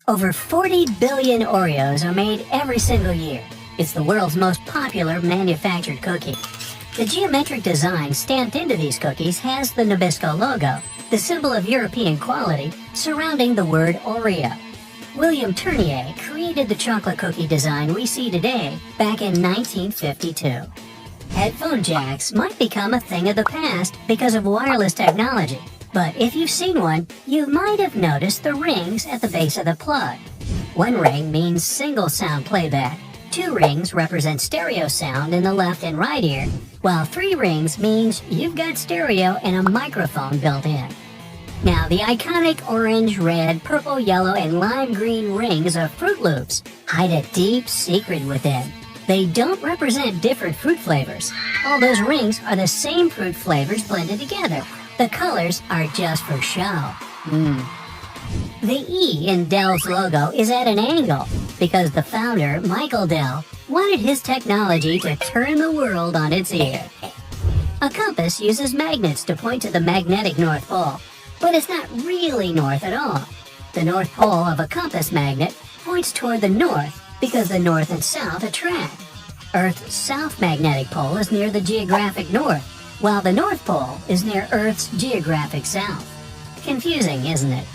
Over 40 billion Oreos are made every single year. It's the world's most popular manufactured cookie. The geometric design stamped into these cookies has the Nabisco logo, the symbol of European quality, surrounding the word Oreo. William Tournier created the chocolate cookie design we see today back in 1952. Headphone jacks might become a thing of the past because of wireless technology, but if you've seen one, you might have noticed the rings at the base of the plug. One ring means single sound playback, 2 rings represent stereo sound in the left and right ear, while 3 rings means you've got stereo and a microphone built in. Now, the iconic orange, red, purple, yellow, and lime green rings of Fruit Loops hide a deep secret within. They don't represent different fruit flavors. All those rings are the same fruit flavors blended together. The colors are just for show. The E in Dell's logo is at an angle because the founder, Michael Dell, wanted his technology to turn the world on its ear. A compass uses magnets to point to the magnetic North Pole, but it's not really north at all. The North Pole of a compass magnet points toward the north because the north and south attract. Earth's south magnetic pole is near the geographic north, while the North Pole is near Earth's geographic south. Confusing, isn't it?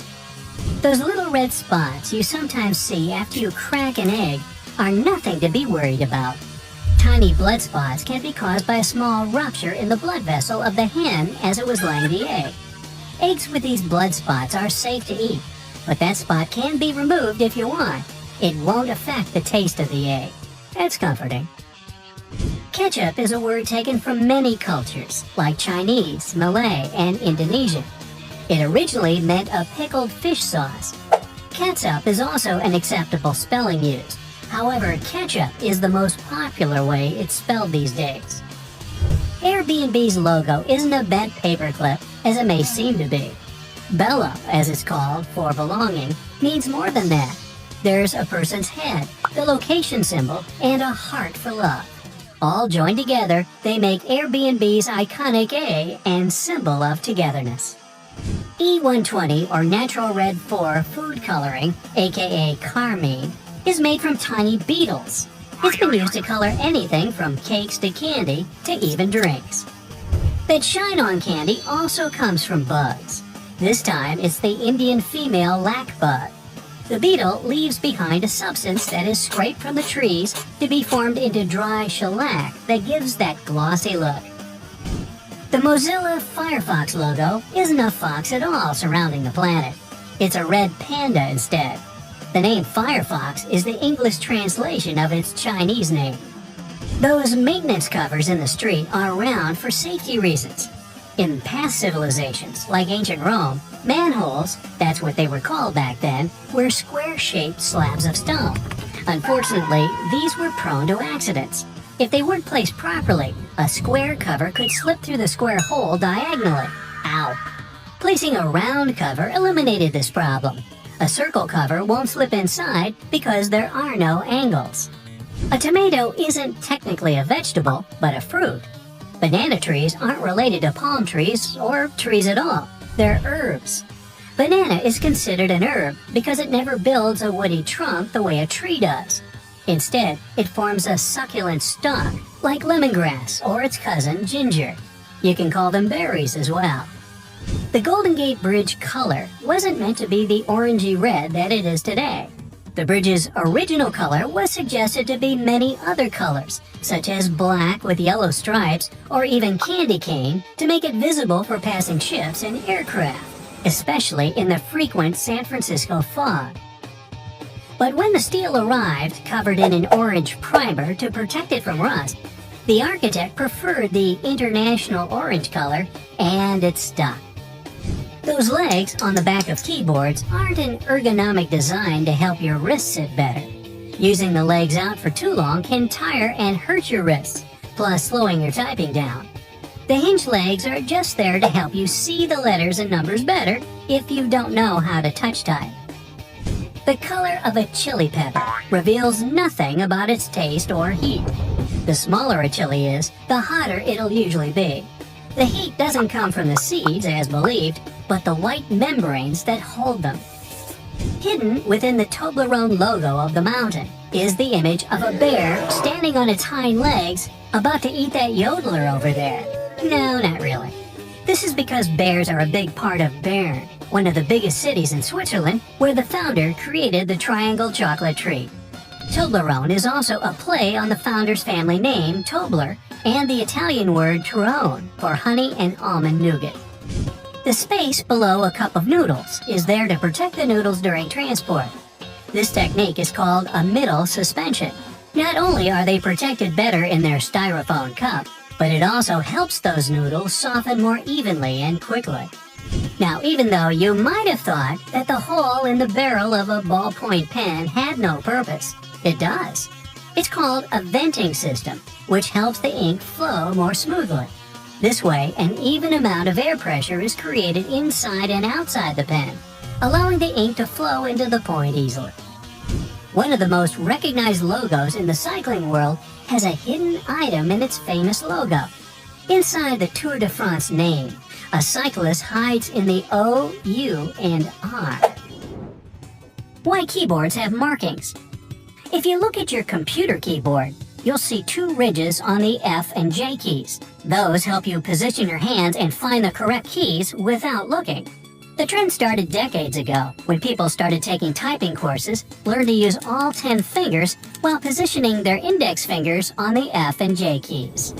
Those little red spots you sometimes see after you crack an egg are nothing to be worried about. Tiny blood spots can be caused by a small rupture in the blood vessel of the hen as it was laying the egg. Eggs with these blood spots are safe to eat, but that spot can be removed if you want. It won't affect the taste of the egg. That's comforting. Ketchup is a word taken from many cultures, like Chinese, Malay, and Indonesian. It originally meant a pickled fish sauce. Catsup is also an acceptable spelling used. However, ketchup is the most popular way it's spelled these days. Airbnb's logo isn't a bent paperclip, as it may seem to be. Bello, as it's called, for belonging, means more than that. There's a person's head, the location symbol, and a heart for love. All joined together, they make Airbnb's iconic A and symbol of togetherness. E120, or Natural Red 4 food coloring, aka carmine, is made from tiny beetles. It's been used to color anything from cakes to candy to even drinks. That shine on candy also comes from bugs. This time it's the Indian female lac bug. The beetle leaves behind a substance that is scraped from the trees to be formed into dry shellac that gives that glossy look. The Mozilla Firefox logo isn't a fox at all surrounding the planet. It's a red panda instead. The name Firefox is the English translation of its Chinese name. Those maintenance covers in the street are around for safety reasons. In past civilizations, like ancient Rome, manholes, that's what they were called back then, were square-shaped slabs of stone. Unfortunately, these were prone to accidents. If they weren't placed properly, a square cover could slip through the square hole diagonally. Ow! Placing a round cover eliminated this problem. A circle cover won't slip inside because there are no angles. A tomato isn't technically a vegetable, but a fruit. Banana trees aren't related to palm trees or trees at all. They're herbs. Banana is considered an herb because it never builds a woody trunk the way a tree does. Instead, it forms a succulent stalk, like lemongrass or its cousin ginger. You can call them berries as well. The Golden Gate Bridge color wasn't meant to be the orangey red that it is today. The bridge's original color was suggested to be many other colors, such as black with yellow stripes or even candy cane to make it visible for passing ships and aircraft, especially in the frequent San Francisco fog. But when the steel arrived covered in an orange primer to protect it from rust, the architect preferred the international orange color, and it stuck. Those legs on the back of keyboards aren't an ergonomic design to help your wrists sit better. Using the legs out for too long can tire and hurt your wrists, plus slowing your typing down. The hinge legs are just there to help you see the letters and numbers better if you don't know how to touch type. The color of a chili pepper reveals nothing about its taste or heat. The smaller a chili is, the hotter it'll usually be. The heat doesn't come from the seeds, as believed, but the white membranes that hold them. Hidden within the Toblerone logo of the mountain is the image of a bear standing on its hind legs about to eat that yodeler over there. No, not really. This is because bears are a big part of Bern, one of the biggest cities in Switzerland, where the founder created the triangle chocolate treat. Toblerone is also a play on the founder's family name, Tobler, and the Italian word Torrone for honey and almond nougat. The space below a cup of noodles is there to protect the noodles during transport. This technique is called a middle suspension. Not only are they protected better in their styrofoam cup, but it also helps those noodles soften more evenly and quickly. Now, even though you might have thought that the hole in the barrel of a ballpoint pen had no purpose, it does. It's called a venting system, which helps the ink flow more smoothly. This way, an even amount of air pressure is created inside and outside the pen, allowing the ink to flow into the point easily. One of the most recognized logos in the cycling world has a hidden item in its famous logo. Inside the Tour de France name, a cyclist hides in the O, U, and R. Why keyboards have markings? If you look at your computer keyboard, you'll see two ridges on the F and J keys. Those help you position your hands and find the correct keys without looking. The trend started decades ago when people started taking typing courses, learned to use all 10 fingers while positioning their index fingers on the F and J keys.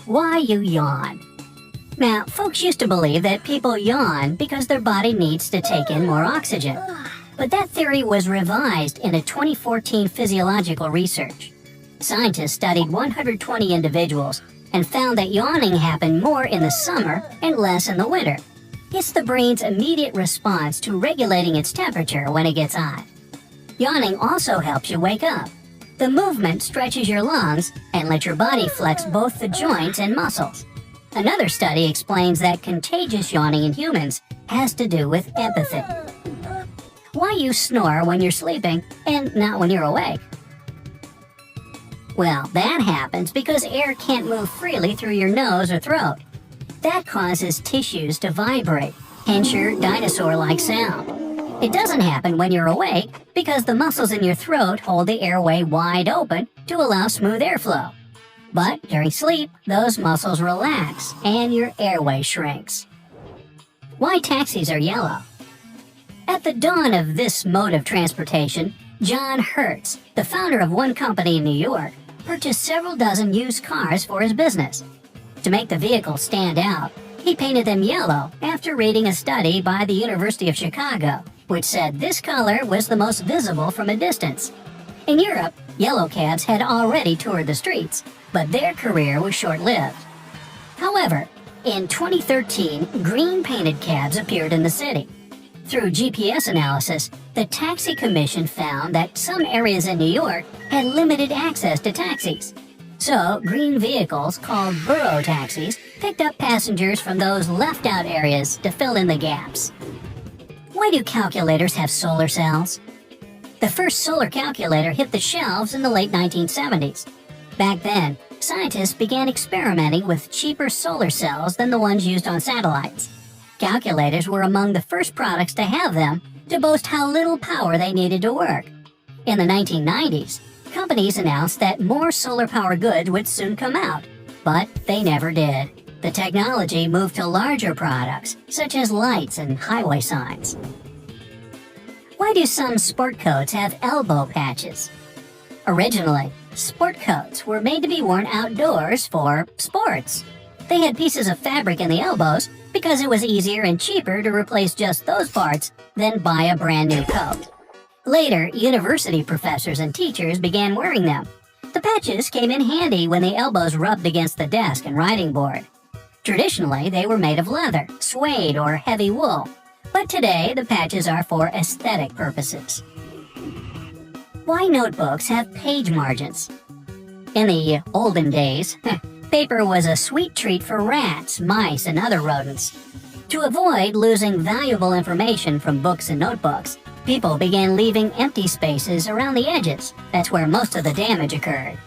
Why you yawn? Now, folks used to believe that people yawn because their body needs to take in more oxygen. But that theory was revised in a 2014 physiological research. Scientists studied 120 individuals and found that yawning happened more in the summer and less in the winter. It's the brain's immediate response to regulating its temperature when it gets hot. Yawning also helps you wake up. The movement stretches your lungs and lets your body flex both the joints and muscles. Another study explains that contagious yawning in humans has to do with empathy. Why you snore when you're sleeping and not when you're awake? Well, that happens because air can't move freely through your nose or throat. That causes tissues to vibrate, hence your dinosaur-like sound. It doesn't happen when you're awake because the muscles in your throat hold the airway wide open to allow smooth airflow. But during sleep, those muscles relax and your airway shrinks. Why taxis are yellow? At the dawn of this mode of transportation, John Hertz, the founder of one company in New York, purchased several dozen used cars for his business. To make the vehicles stand out, he painted them yellow after reading a study by the University of Chicago, which said this color was the most visible from a distance. In Europe, yellow cabs had already toured the streets, but their career was short-lived. However, in 2013, green-painted cabs appeared in the city. Through GPS analysis, the Taxi Commission found that some areas in New York had limited access to taxis. So, green vehicles called borough taxis picked up passengers from those left-out areas to fill in the gaps. Why do calculators have solar cells? The first solar calculator hit the shelves in the late 1970s. Back then, scientists began experimenting with cheaper solar cells than the ones used on satellites. Calculators were among the first products to have them to boast how little power they needed to work. In the 1990s, companies announced that more solar power goods would soon come out, but they never did. The technology moved to larger products, such as lights and highway signs. Why do some sport coats have elbow patches? Originally, sport coats were made to be worn outdoors for sports. They had pieces of fabric in the elbows because it was easier and cheaper to replace just those parts than buy a brand new coat. Later, university professors and teachers began wearing them. The patches came in handy when the elbows rubbed against the desk and writing board. Traditionally, they were made of leather, suede, or heavy wool, but today the patches are for aesthetic purposes. Why notebooks have page margins? In the olden days, paper was a sweet treat for rats, mice, and other rodents. To avoid losing valuable information from books and notebooks, people began leaving empty spaces around the edges. That's where most of the damage occurred.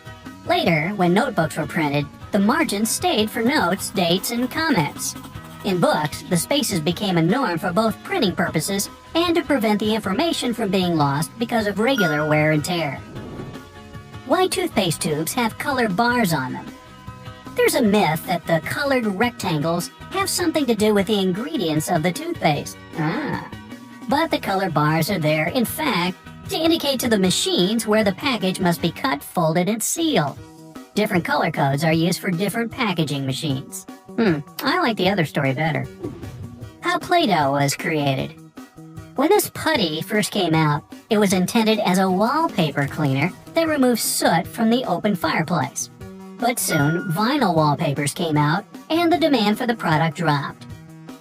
Later, when notebooks were printed, the margins stayed for notes, dates, and comments. In books, the spaces became a norm for both printing purposes and to prevent the information from being lost because of regular wear and tear. Why toothpaste tubes have colored bars on them? There's a myth that the colored rectangles have something to do with the ingredients of the toothpaste. But the color bars are there, in fact, to indicate to the machines where the package must be cut, folded, and sealed. Different color codes are used for different packaging machines. I like the other story better. How Play-Doh was created. When this putty first came out, it was intended as a wallpaper cleaner that removes soot from the open fireplace. But soon, vinyl wallpapers came out, and the demand for the product dropped.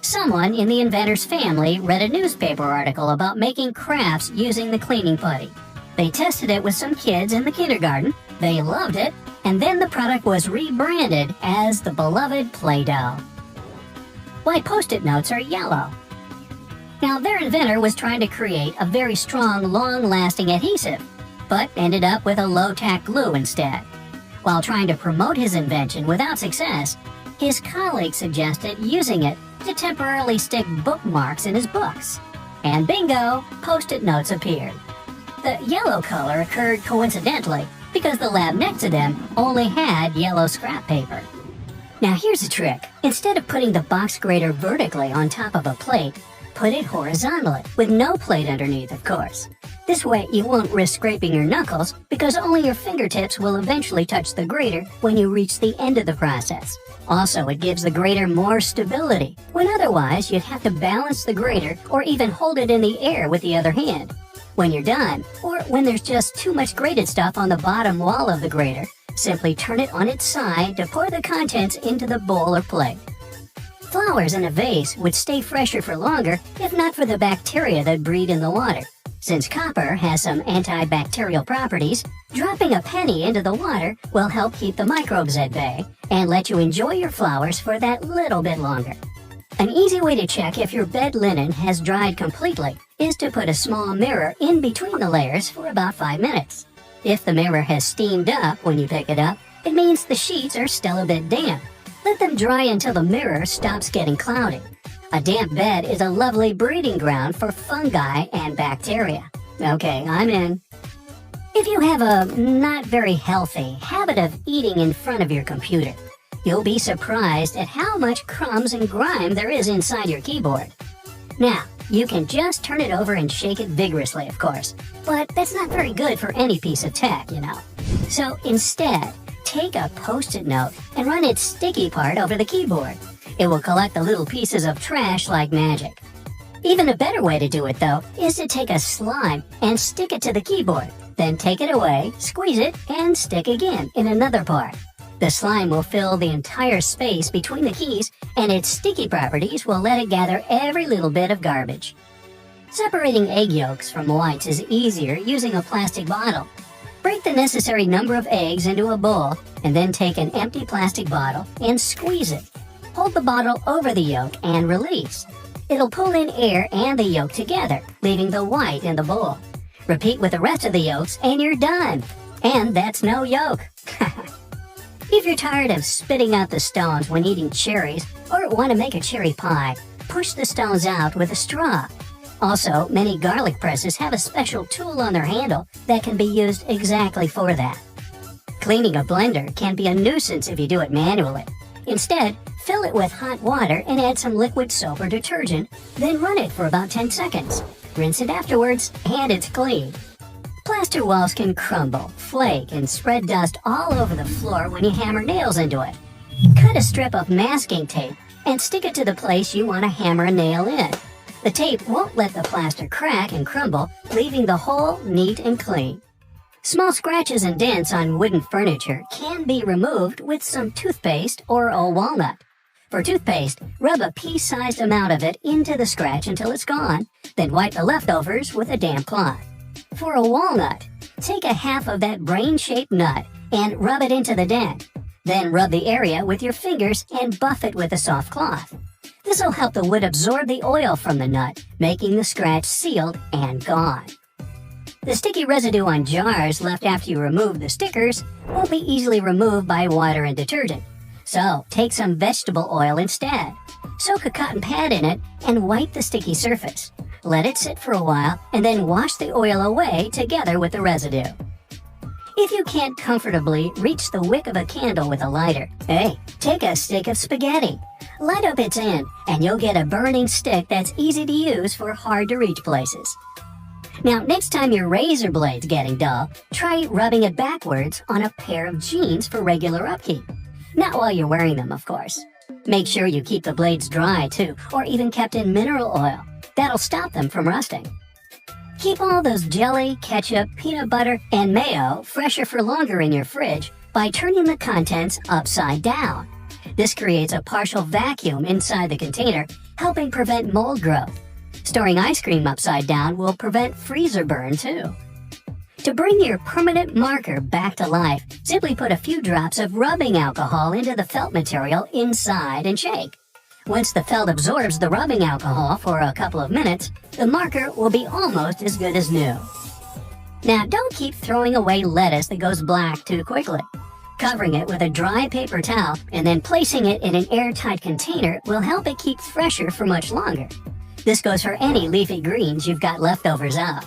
Someone in the inventor's family read a newspaper article about making crafts using the cleaning putty. They tested it with some kids in the kindergarten, they loved it, and then the product was rebranded as the beloved Play-Doh. Why Post-it notes are yellow. Now, their inventor was trying to create a very strong, long-lasting adhesive, but ended up with a low-tack glue instead. While trying to promote his invention without success, his colleagues suggested using it to temporarily stick bookmarks in his books. And bingo, Post-it notes appeared. The yellow color occurred coincidentally because the lab next to them only had yellow scrap paper. Now here's the trick. Instead of putting the box grater vertically on top of a plate, put it horizontally, with no plate underneath, of course. This way you won't risk scraping your knuckles because only your fingertips will eventually touch the grater when you reach the end of the process. Also, it gives the grater more stability, when otherwise you'd have to balance the grater or even hold it in the air with the other hand. When you're done, or when there's just too much grated stuff on the bottom wall of the grater, simply turn it on its side to pour the contents into the bowl or plate. Flowers in a vase would stay fresher for longer if not for the bacteria that breed in the water. Since copper has some antibacterial properties, dropping a penny into the water will help keep the microbes at bay and let you enjoy your flowers for that little bit longer. An easy way to check if your bed linen has dried completely is to put a small mirror in between the layers for about 5 minutes. If the mirror has steamed up when you pick it up, it means the sheets are still a bit damp. Let them dry until the mirror stops getting cloudy. A damp bed is a lovely breeding ground for fungi and bacteria. Okay, I'm in. If you have a not very healthy habit of eating in front of your computer, you'll be surprised at how much crumbs and grime there is inside your keyboard. Now, you can just turn it over and shake it vigorously, of course, but that's not very good for any piece of tech, you know. So instead, take a Post-it note and run its sticky part over the keyboard. It will collect the little pieces of trash like magic. Even a better way to do it, though, is to take a slime and stick it to the keyboard. Then take it away, squeeze it, and stick again in another part. The slime will fill the entire space between the keys, and its sticky properties will let it gather every little bit of garbage. Separating egg yolks from whites is easier using a plastic bottle. Break the necessary number of eggs into a bowl, and then take an empty plastic bottle and squeeze it. Hold the bottle over the yolk and release. It'll pull in air and the yolk together, leaving the white in the bowl. Repeat with the rest of the yolks and you're done. And that's no yolk. If you're tired of spitting out the stones when eating cherries or want to make a cherry pie, push the stones out with a straw. Also, many garlic presses have a special tool on their handle that can be used exactly for that. Cleaning a blender can be a nuisance if you do it manually. Instead, fill it with hot water and add some liquid soap or detergent, then run it for about 10 seconds. Rinse it afterwards, and it's clean. Plaster walls can crumble, flake, and spread dust all over the floor when you hammer nails into it. Cut a strip of masking tape and stick it to the place you want to hammer a nail in. The tape won't let the plaster crack and crumble, leaving the hole neat and clean. Small scratches and dents on wooden furniture can be removed with some toothpaste or a walnut. For toothpaste, rub a pea-sized amount of it into the scratch until it's gone, then wipe the leftovers with a damp cloth. For a walnut, take a half of that brain-shaped nut and rub it into the dent. Then rub the area with your fingers and buff it with a soft cloth. This will help the wood absorb the oil from the nut, making the scratch sealed and gone. The sticky residue on jars left after you remove the stickers won't be easily removed by water and detergent. So, take some vegetable oil instead. Soak a cotton pad in it and wipe the sticky surface. Let it sit for a while and then wash the oil away together with the residue. If you can't comfortably reach the wick of a candle with a lighter, hey, take a stick of spaghetti. Light up its end and you'll get a burning stick that's easy to use for hard-to-reach places. Now, next time your razor blade's getting dull, try rubbing it backwards on a pair of jeans for regular upkeep. Not while you're wearing them, of course. Make sure you keep the blades dry, too, or even kept in mineral oil. That'll stop them from rusting. Keep all those jelly, ketchup, peanut butter, and mayo fresher for longer in your fridge by turning the contents upside down. This creates a partial vacuum inside the container, helping prevent mold growth. Storing ice cream upside down will prevent freezer burn, too. To bring your permanent marker back to life, simply put a few drops of rubbing alcohol into the felt material inside and shake. Once the felt absorbs the rubbing alcohol for a couple of minutes, the marker will be almost as good as new. Now, don't keep throwing away lettuce that goes black too quickly. Covering it with a dry paper towel and then placing it in an airtight container will help it keep fresher for much longer. This goes for any leafy greens you've got leftovers of.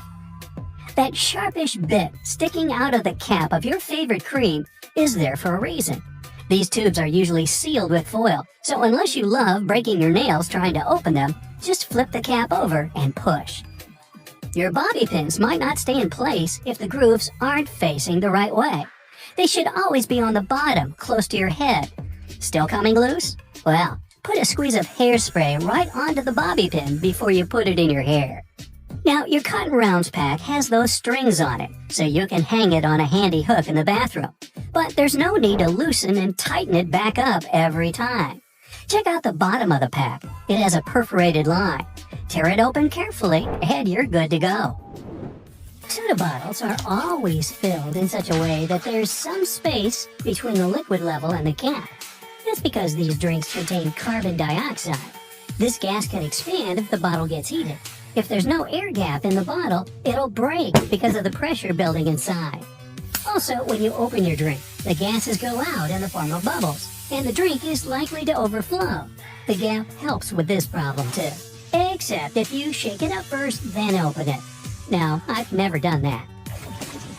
That sharpish bit sticking out of the cap of your favorite cream is there for a reason. These tubes are usually sealed with foil, so unless you love breaking your nails trying to open them, just flip the cap over and push. Your bobby pins might not stay in place if the grooves aren't facing the right way. They should always be on the bottom, close to your head. Still coming loose? Well, put a squeeze of hairspray right onto the bobby pin before you put it in your hair. Now, your cotton rounds pack has those strings on it, so you can hang it on a handy hook in the bathroom. But there's no need to loosen and tighten it back up every time. Check out the bottom of the pack. It has a perforated line. Tear it open carefully, and you're good to go. Soda bottles are always filled in such a way that there's some space between the liquid level and the cap. That's because these drinks contain carbon dioxide. This gas can expand if the bottle gets heated. If there's no air gap in the bottle, it'll break because of the pressure building inside. Also, when you open your drink, the gases go out in the form of bubbles, and the drink is likely to overflow. The gap helps with this problem too, except if you shake it up first, then open it. Now, I've never done that.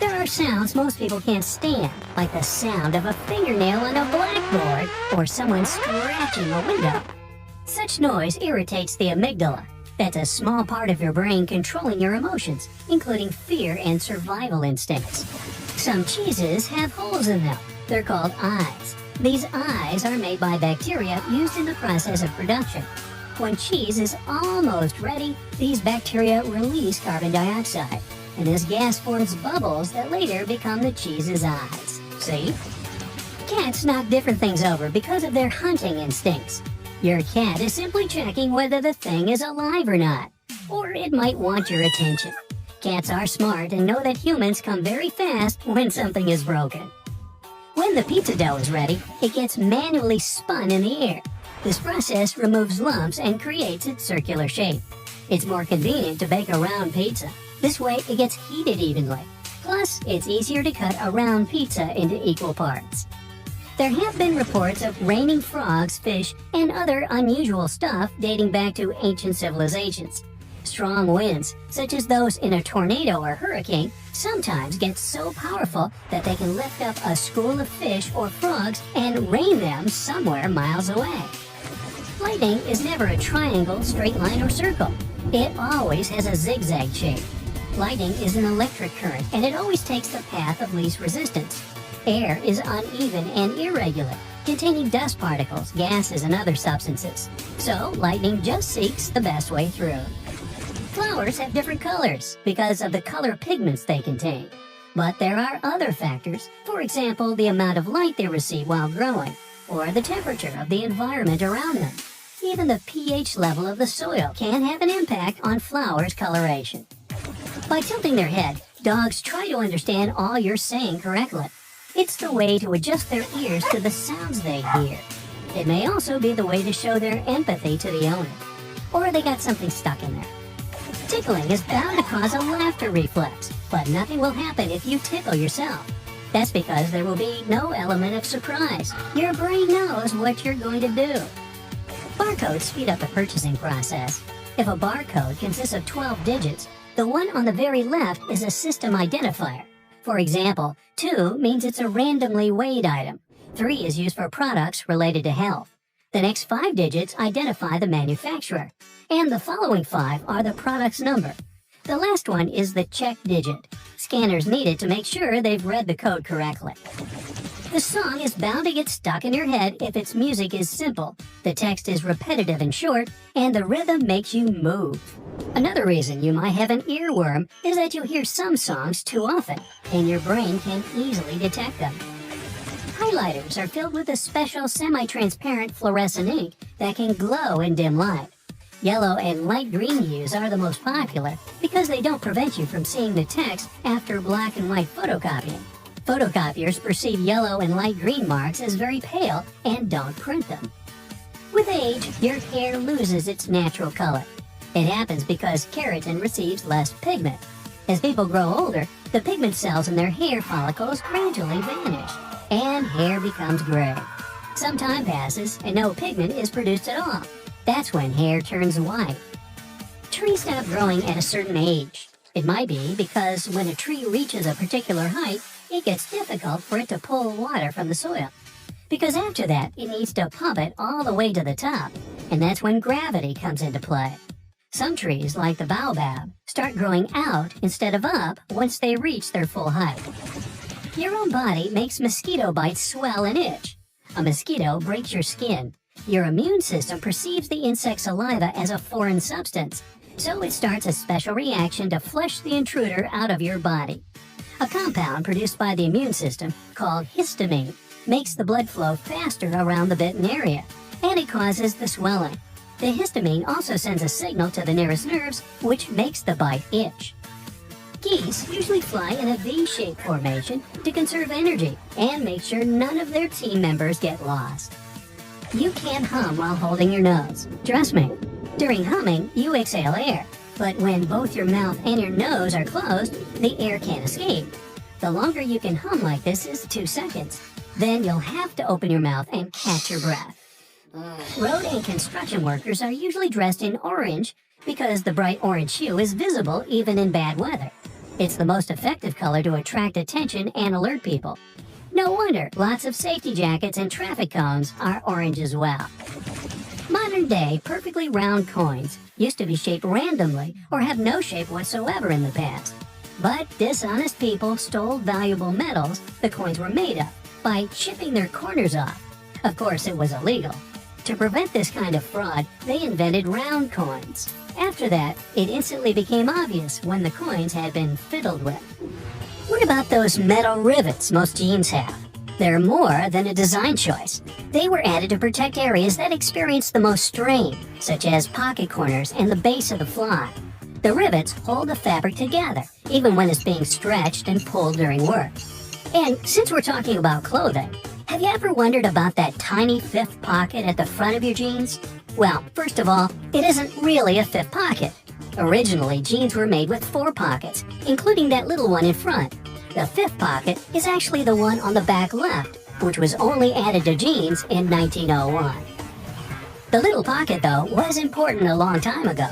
There are sounds most people can't stand, like the sound of a fingernail on a blackboard or someone scratching a window. Such noise irritates the amygdala. That's a small part of your brain controlling your emotions, including fear and survival instincts. Some cheeses have holes in them. They're called eyes. These eyes are made by bacteria used in the process of production. When cheese is almost ready, these bacteria release carbon dioxide, and this gas forms bubbles that later become the cheese's eyes. See? Cats knock different things over because of their hunting instincts. Your cat is simply checking whether the thing is alive or not, or it might want your attention. Cats are smart and know that humans come very fast when something is broken. When the pizza dough is ready, it gets manually spun in the air. This process removes lumps and creates its circular shape. It's more convenient to bake a round pizza. This way, it gets heated evenly. Plus, it's easier to cut a round pizza into equal parts. There have been reports of raining frogs, fish, and other unusual stuff dating back to ancient civilizations. Strong winds, such as those in a tornado or hurricane, sometimes get so powerful that they can lift up a school of fish or frogs and rain them somewhere miles away. Lightning is never a triangle, straight line, or circle. It always has a zigzag shape. Lightning is an electric current, and it always takes the path of least resistance. Air is uneven and irregular, containing dust particles, gases, and other substances. So, lightning just seeks the best way through. Flowers have different colors because of the color pigments they contain. But there are other factors, for example, the amount of light they receive while growing, or the temperature of the environment around them. Even the pH level of the soil can have an impact on flowers' coloration. By tilting their head, dogs try to understand all you're saying correctly. It's the way to adjust their ears to the sounds they hear. It may also be the way to show their empathy to the owner. Or they got something stuck in there. Tickling is bound to cause a laughter reflex, but nothing will happen if you tickle yourself. That's because there will be no element of surprise. Your brain knows what you're going to do. Barcodes speed up the purchasing process. If a barcode consists of 12 digits, the one on the very left is a system identifier. For example, 2 means it's a randomly weighed item. 3 is used for products related to health. The next 5 digits identify the manufacturer, and the following 5 are the product's number. The last one is the check digit. Scanners need it to make sure they've read the code correctly. The song is bound to get stuck in your head if its music is simple, the text is repetitive and short, and the rhythm makes you move. Another reason you might have an earworm is that you hear some songs too often, and your brain can easily detect them. Highlighters are filled with a special semi-transparent fluorescent ink that can glow in dim light. Yellow and light green hues are the most popular because they don't prevent you from seeing the text after black and white photocopying. Photocopiers perceive yellow and light green marks as very pale and don't print them. With age, your hair loses its natural color. It happens because keratin receives less pigment. As people grow older, the pigment cells in their hair follicles gradually vanish, and hair becomes gray. Some time passes and no pigment is produced at all. That's when hair turns white. Trees stop growing at a certain age. It might be because when a tree reaches a particular height, it gets difficult for it to pull water from the soil. Because after that, it needs to pump it all the way to the top, and that's when gravity comes into play. Some trees, like the baobab, start growing out instead of up once they reach their full height. Your own body makes mosquito bites swell and itch. A mosquito breaks your skin. Your immune system perceives the insect saliva as a foreign substance, so it starts a special reaction to flush the intruder out of your body. A compound produced by the immune system, called histamine, makes the blood flow faster around the bitten area, and it causes the swelling. The histamine also sends a signal to the nearest nerves, which makes the bite itch. Geese usually fly in a V-shaped formation to conserve energy and make sure none of their team members get lost. You can't hum while holding your nose. Trust me. During humming, you exhale air. But when both your mouth and your nose are closed, the air can't escape. The longer you can hum like this is 2 seconds. Then you'll have to open your mouth and catch your breath. Road and construction workers are usually dressed in orange because the bright orange hue is visible even in bad weather. It's the most effective color to attract attention and alert people. No wonder lots of safety jackets and traffic cones are orange as well. Modern-day, perfectly round coins used to be shaped randomly or have no shape whatsoever in the past. But dishonest people stole valuable metals the coins were made of by chipping their corners off. Of course, it was illegal. To prevent this kind of fraud, they invented round coins. After that, it instantly became obvious when the coins had been fiddled with. What about those metal rivets most jeans have? They're more than a design choice. They were added to protect areas that experience the most strain, such as pocket corners and the base of the fly. The rivets hold the fabric together, even when it's being stretched and pulled during work. And since we're talking about clothing, have you ever wondered about that tiny fifth pocket at the front of your jeans? Well, first of all, it isn't really a fifth pocket. Originally, jeans were made with 4 pockets, including that little one in front. The fifth pocket is actually the one on the back left, which was only added to jeans in 1901. The little pocket, though, was important a long time ago.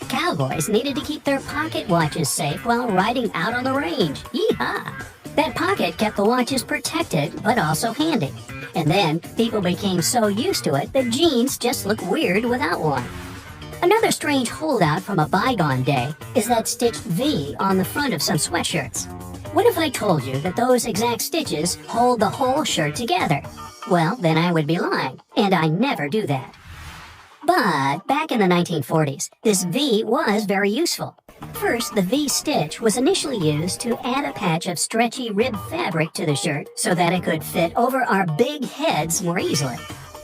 Cowboys needed to keep their pocket watches safe while riding out on the range. Yeehaw! That pocket kept the watches protected, but also handy. And then, people became so used to it that jeans just look weird without one. Another strange holdout from a bygone day is that stitched V on the front of some sweatshirts. What if I told you that those exact stitches hold the whole shirt together? Well, then I would be lying, and I never do that. But back in the 1940s, this V was very useful. First, the V stitch was initially used to add a patch of stretchy rib fabric to the shirt so that it could fit over our big heads more easily.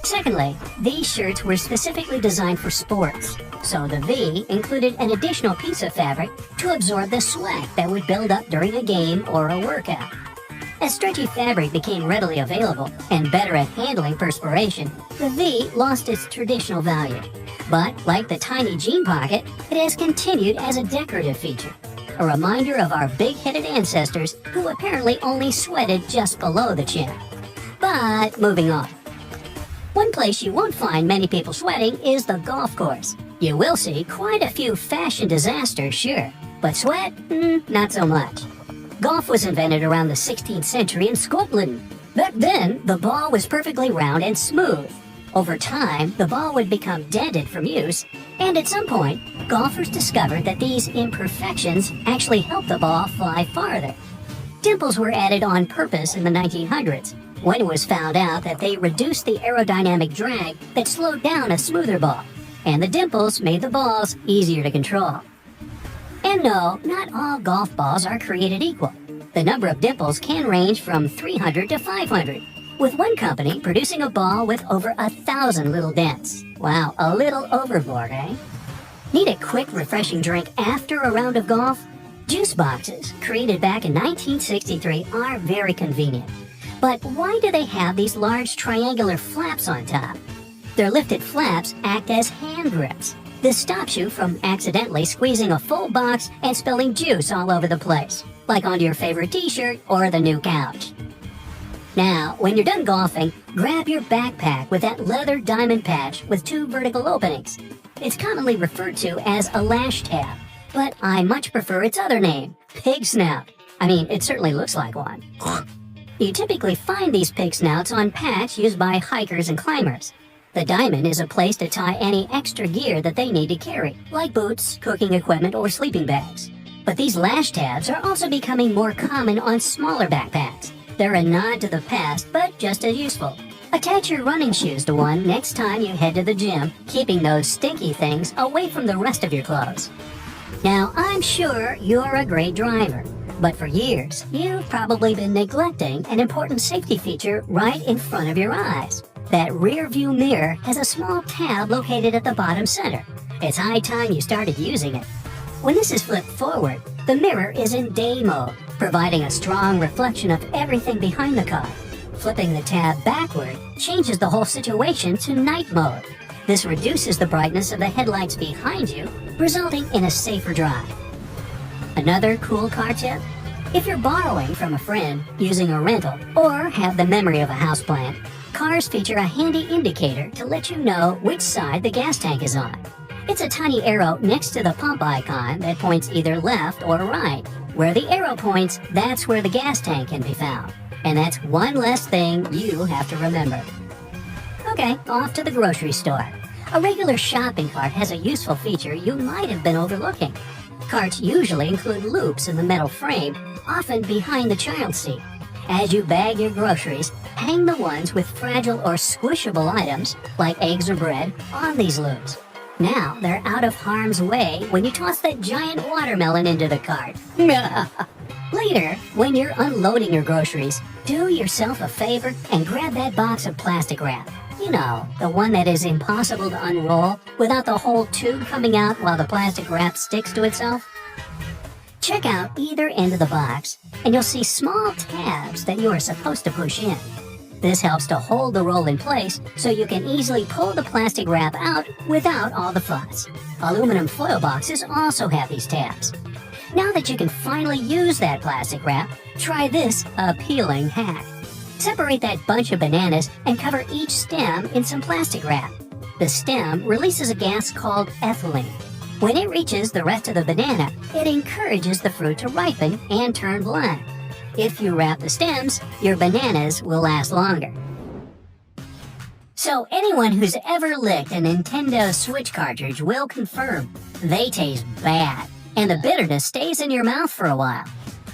Secondly, these shirts were specifically designed for sports, so the V included an additional piece of fabric to absorb the sweat that would build up during a game or a workout. As stretchy fabric became readily available and better at handling perspiration, the V lost its traditional value. But, like the tiny jean pocket, it has continued as a decorative feature, a reminder of our big-headed ancestors who apparently only sweated just below the chin. But, moving on. One place you won't find many people sweating is the golf course. You will see quite a few fashion disasters, sure, but sweat? Not so much. Golf was invented around the 16th century in Scotland. Back then, the ball was perfectly round and smooth. Over time, the ball would become dented from use, and at some point, golfers discovered that these imperfections actually helped the ball fly farther. Dimples were added on purpose in the 1900s, when it was found out that they reduced the aerodynamic drag that slowed down a smoother ball, and the dimples made the balls easier to control. And no, not all golf balls are created equal. The number of dimples can range from 300 to 500, with one company producing a ball with over 1,000 little dents. Wow, a little overboard, eh? Need a quick, refreshing drink after a round of golf? Juice boxes, created back in 1963, are very convenient. But why do they have these large triangular flaps on top? Their lifted flaps act as hand grips. This stops you from accidentally squeezing a full box and spilling juice all over the place, like onto your favorite t-shirt or the new couch. Now, when you're done golfing, grab your backpack with that leather diamond patch with 2 vertical openings. It's commonly referred to as a lash tab, but I much prefer its other name, pig snout. I mean, it certainly looks like one. You typically find these pig snouts on packs used by hikers and climbers. The diamond is a place to tie any extra gear that they need to carry, like boots, cooking equipment, or sleeping bags. But these lash tabs are also becoming more common on smaller backpacks. They're a nod to the past, but just as useful. Attach your running shoes to one next time you head to the gym, keeping those stinky things away from the rest of your clothes. Now, I'm sure you're a great driver, but for years, you've probably been neglecting an important safety feature right in front of your eyes. That rear view mirror has a small tab located at the bottom center. It's high time you started using it. When this is flipped forward, the mirror is in day mode, providing a strong reflection of everything behind the car. Flipping the tab backward changes the whole situation to night mode. This reduces the brightness of the headlights behind you, resulting in a safer drive. Another cool car tip? If you're borrowing from a friend, using a rental, or have the memory of a houseplant, cars feature a handy indicator to let you know which side the gas tank is on. It's a tiny arrow next to the pump icon that points either left or right. Where the arrow points, that's where the gas tank can be found. And that's one less thing you have to remember. Okay, off to the grocery store. A regular shopping cart has a useful feature you might have been overlooking. Carts usually include loops in the metal frame, often behind the child seat. As you bag your groceries, hang the ones with fragile or squishable items, like eggs or bread, on these loops. Now they're out of harm's way when you toss that giant watermelon into the cart. Later, when you're unloading your groceries, do yourself a favor and grab that box of plastic wrap. You know, the one that is impossible to unroll without the whole tube coming out while the plastic wrap sticks to itself. Check out either end of the box, and you'll see small tabs that you are supposed to push in. This helps to hold the roll in place so you can easily pull the plastic wrap out without all the fuss. Aluminum foil boxes also have these tabs. Now that you can finally use that plastic wrap, try this appealing hack. Separate that bunch of bananas and cover each stem in some plastic wrap. The stem releases a gas called ethylene. When it reaches the rest of the banana, it encourages the fruit to ripen and turn black. If you wrap the stems, your bananas will last longer. So anyone who's ever licked a Nintendo Switch cartridge will confirm they taste bad, and the bitterness stays in your mouth for a while.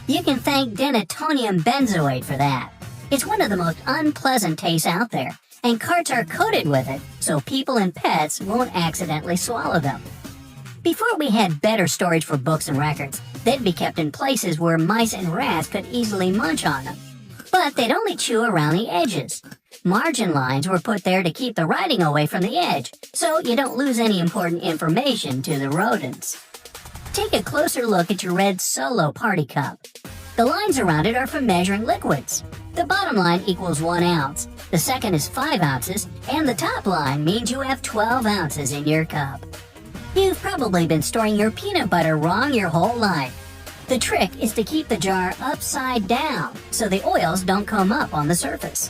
You can thank denatonium benzoate for that. It's one of the most unpleasant tastes out there, and carts are coated with it so people and pets won't accidentally swallow them. Before we had better storage for books and records, they'd be kept in places where mice and rats could easily munch on them. But they'd only chew around the edges. Margin lines were put there to keep the writing away from the edge, so you don't lose any important information to the rodents. Take a closer look at your red Solo party cup. The lines around it are for measuring liquids. The bottom line equals 1 ounce, the second is 5 ounces, and the top line means you have 12 ounces in your cup. You've probably been storing your peanut butter wrong your whole life. The trick is to keep the jar upside down so the oils don't come up on the surface.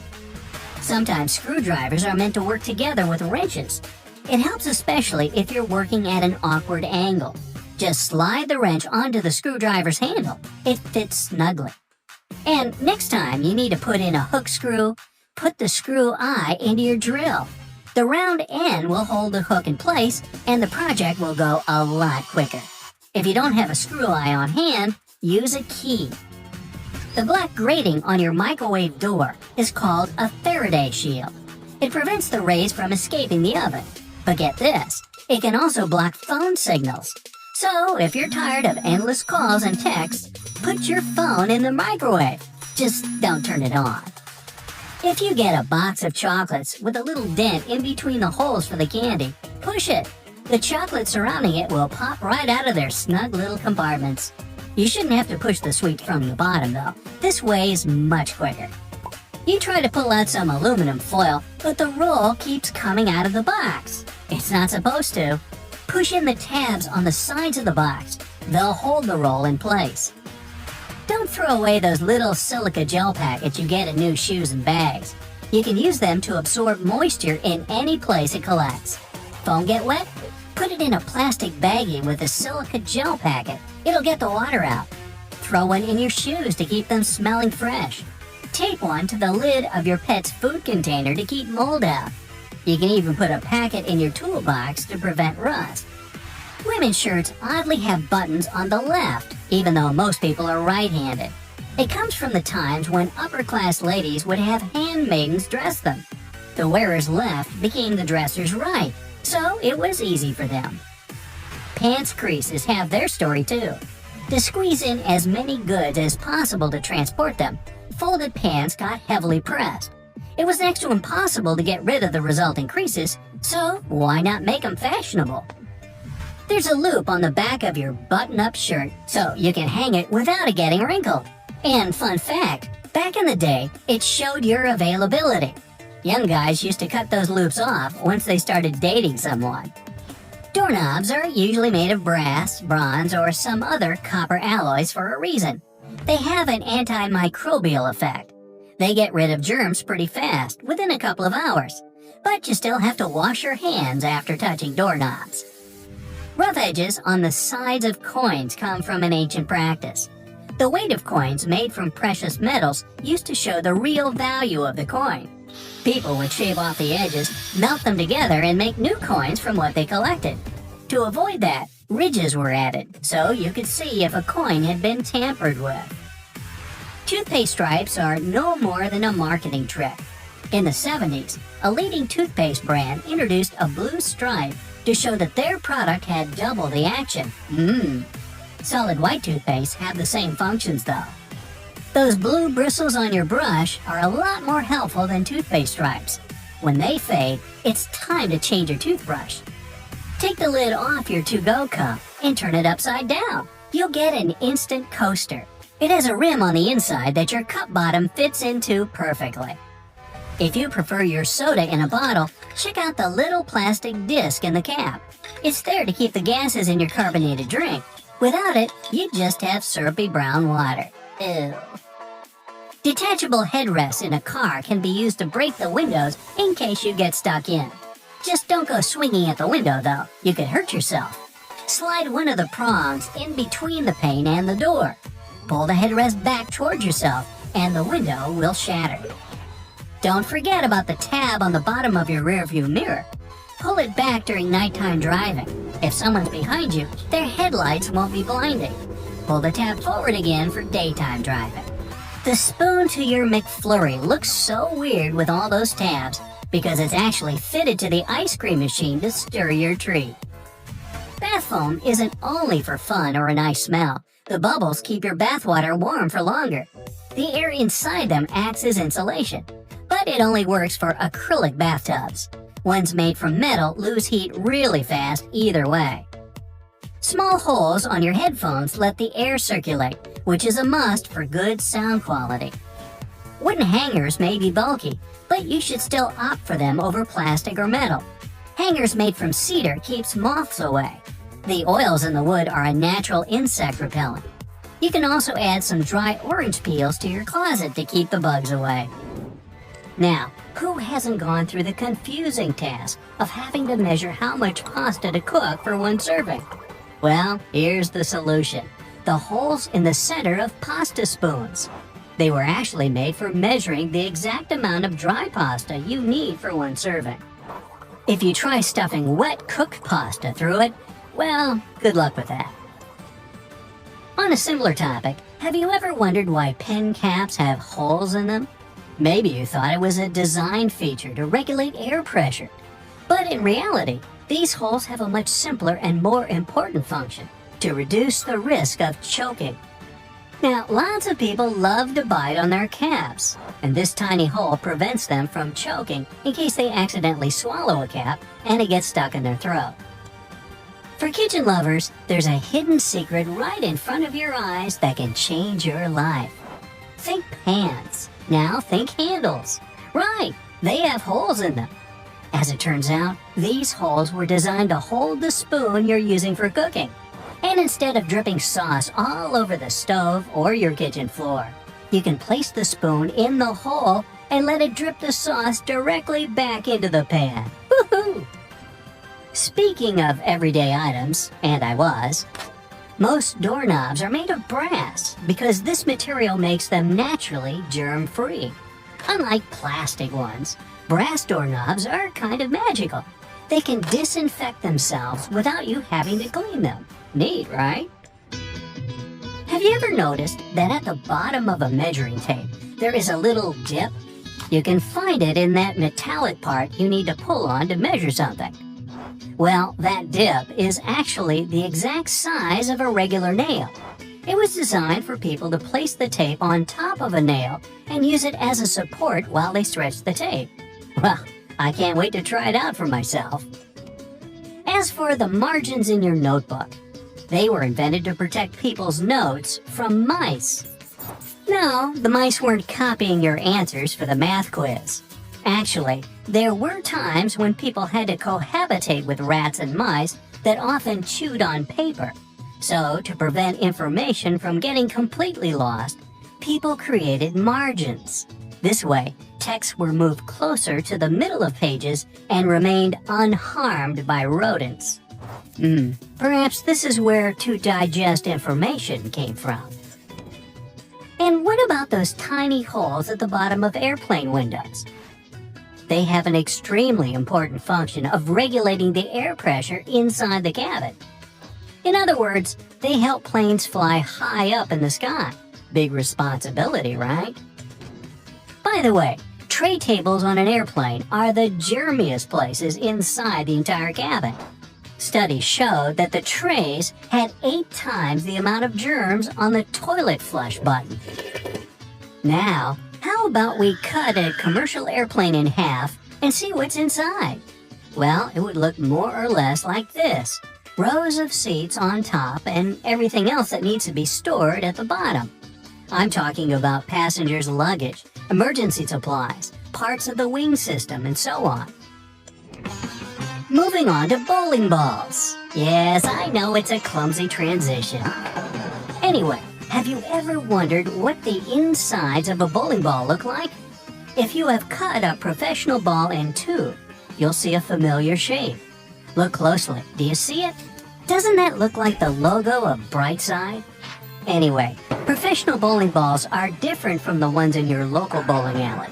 Sometimes screwdrivers are meant to work together with wrenches. It helps especially if you're working at an awkward angle. Just slide the wrench onto the screwdriver's handle. It fits snugly. And next time you need to put in a hook screw, put the screw eye into your drill. The round end will hold the hook in place and the project will go a lot quicker. If you don't have a screw eye on hand, use a key. The black grating on your microwave door is called a Faraday shield. It prevents the rays from escaping the oven. But get this, it can also block phone signals. So if you're tired of endless calls and texts, put your phone in the microwave. Just don't turn it on. If you get a box of chocolates with a little dent in between the holes for the candy, push it. The chocolate surrounding it will pop right out of their snug little compartments. You shouldn't have to push the sweets from the bottom though. This way is much quicker. You try to pull out some aluminum foil, but the roll keeps coming out of the box. It's not supposed to. Push in the tabs on the sides of the box. They'll hold the roll in place. Don't throw away those little silica gel packets you get in new shoes and bags. You can use them to absorb moisture in any place it collects. Phone get wet? Put it in a plastic baggie with a silica gel packet. It'll get the water out. Throw one in your shoes to keep them smelling fresh. Tape one to the lid of your pet's food container to keep mold out. You can even put a packet in your toolbox to prevent rust. Women's shirts oddly have buttons on the left, even though most people are right-handed. It comes from the times when upper-class ladies would have handmaidens dress them. The wearer's left became the dresser's right, so it was easy for them. Pants creases have their story too. To squeeze in as many goods as possible to transport them, folded pants got heavily pressed. It was next to impossible to get rid of the resulting creases, so why not make them fashionable? There's a loop on the back of your button-up shirt, so you can hang it without it getting wrinkled. And fun fact, back in the day, it showed your availability. Young guys used to cut those loops off once they started dating someone. Doorknobs are usually made of brass, bronze, or some other copper alloys for a reason. They have an antimicrobial effect. They get rid of germs pretty fast, within a couple of hours. But you still have to wash your hands after touching doorknobs. Rough edges on the sides of coins come from an ancient practice. The weight of coins made from precious metals used to show the real value of the coin. People would shave off the edges, melt them together, and make new coins from what they collected. To avoid that, ridges were added, so you could see if a coin had been tampered with. Toothpaste stripes are no more than a marketing trick. In the 70s, a leading toothpaste brand introduced a blue stripe to show that their product had double the action. Solid white toothpaste have the same functions though. Those blue bristles on your brush are a lot more helpful than toothpaste stripes. When they fade, it's time to change your toothbrush. Take the lid off your to-go cup and turn it upside down. You'll get an instant coaster. It has a rim on the inside that your cup bottom fits into perfectly. If you prefer your soda in a bottle, check out the little plastic disc in the cap. It's there to keep the gases in your carbonated drink. Without it, you just have syrupy brown water. Ew. Detachable headrests in a car can be used to break the windows in case you get stuck in. Just don't go swinging at the window though, you could hurt yourself. Slide one of the prongs in between the pane and the door. Pull the headrest back towards yourself and the window will shatter. Don't forget about the tab on the bottom of your rearview mirror. Pull it back during nighttime driving. If someone's behind you, their headlights won't be blinding. Pull the tab forward again for daytime driving. The spoon to your McFlurry looks so weird with all those tabs because it's actually fitted to the ice cream machine to stir your treat. Bath foam isn't only for fun or a nice smell. The bubbles keep your bathwater warm for longer. The air inside them acts as insulation, but it only works for acrylic bathtubs. Ones made from metal lose heat really fast either way. Small holes on your headphones let the air circulate, which is a must for good sound quality. Wooden hangers may be bulky, but you should still opt for them over plastic or metal. Hangers made from cedar keeps moths away. The oils in the wood are a natural insect repellent. You can also add some dry orange peels to your closet to keep the bugs away. Now, who hasn't gone through the confusing task of having to measure how much pasta to cook for one serving? Well, here's the solution. The holes in the center of pasta spoons. They were actually made for measuring the exact amount of dry pasta you need for one serving. If you try stuffing wet cooked pasta through it, well, good luck with that. On a similar topic, have you ever wondered why pen caps have holes in them? Maybe you thought it was a design feature to regulate air pressure. But in reality, these holes have a much simpler and more important function: to reduce the risk of choking. Now, lots of people love to bite on their caps, and this tiny hole prevents them from choking in case they accidentally swallow a cap and it gets stuck in their throat. For kitchen lovers, there's a hidden secret right in front of your eyes that can change your life. Think pans. Now think handles. Right, they have holes in them. As it turns out, these holes were designed to hold the spoon you're using for cooking. And instead of dripping sauce all over the stove or your kitchen floor, you can place the spoon in the hole and let it drip the sauce directly back into the pan. Woohoo! Speaking of everyday items, and most doorknobs are made of brass because this material makes them naturally germ-free. Unlike plastic ones, brass doorknobs are kind of magical. They can disinfect themselves without you having to clean them. Neat, right? Have you ever noticed that at the bottom of a measuring tape, there is a little dip? You can find it in that metallic part you need to pull on to measure something. Well, that dip is actually the exact size of a regular nail. It was designed for people to place the tape on top of a nail and use it as a support while they stretch the tape. Well, I can't wait to try it out for myself. As for the margins in your notebook, they were invented to protect people's notes from mice. No, the mice weren't copying your answers for the math quiz. Actually, there were times when people had to cohabitate with rats and mice that often chewed on paper. So, to prevent information from getting completely lost, people created margins. This way, texts were moved closer to the middle of pages and remained unharmed by rodents. Perhaps this is where to digest information came from. And what about those tiny holes at the bottom of airplane windows? They have an extremely important function of regulating the air pressure inside the cabin. In other words, they help planes fly high up in the sky. Big responsibility, right? By the way, tray tables on an airplane are the germiest places inside the entire cabin. Studies showed that the trays had 8 times the amount of germs on the toilet flush button. Now, how about we cut a commercial airplane in half and see what's inside? Well, it would look more or less like this. Rows of seats on top and everything else that needs to be stored at the bottom. I'm talking about passengers' luggage, emergency supplies, parts of the wing system, and so on. Moving on to bowling balls. Yes, I know it's a clumsy transition. Anyway, have you ever wondered what the insides of a bowling ball look like? If you have cut a professional ball in two, you'll see a familiar shape. Look closely. Do you see it? Doesn't that look like the logo of Brightside? Anyway, professional bowling balls are different from the ones in your local bowling alley.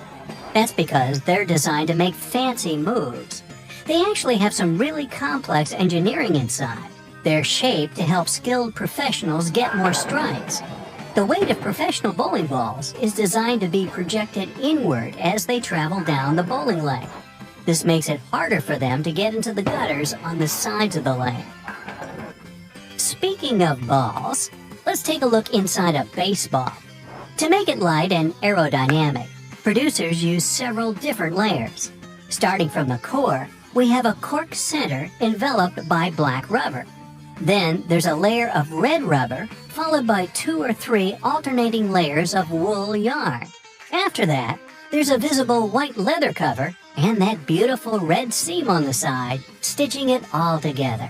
That's because they're designed to make fancy moves. They actually have some really complex engineering inside. They're shaped to help skilled professionals get more strikes. The weight of professional bowling balls is designed to be projected inward as they travel down the bowling lane. This makes it harder for them to get into the gutters on the sides of the lane. Speaking of balls, let's take a look inside a baseball. To make it light and aerodynamic, producers use several different layers. Starting from the core, we have a cork center enveloped by black rubber. Then there's a layer of red rubber, followed by 2 or 3 alternating layers of wool yarn. After that, there's a visible white leather cover and that beautiful red seam on the side, stitching it all together.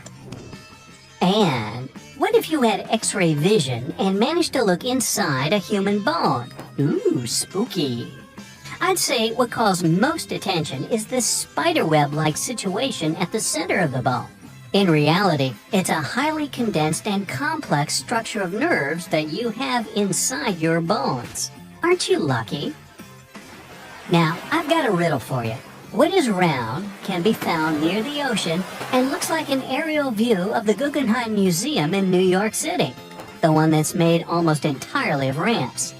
And what if you had X-ray vision and managed to look inside a human bone? Ooh, spooky. I'd say what calls most attention is this spiderweb-like situation at the center of the bone. In reality, it's a highly condensed and complex structure of nerves that you have inside your bones. Aren't you lucky? Now, I've got a riddle for you. What is round, can be found near the ocean, and looks like an aerial view of the Guggenheim Museum in New York City, the one that's made almost entirely of ramps?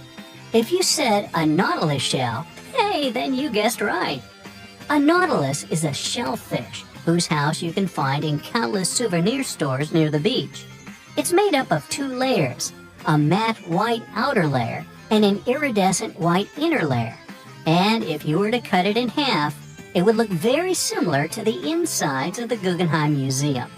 If you said a nautilus shell, hey, then you guessed right. A nautilus is a shellfish whose house you can find in countless souvenir stores near the beach. It's made up of two layers, a matte white outer layer and an iridescent white inner layer. And if you were to cut it in half, it would look very similar to the insides of the Guggenheim Museum.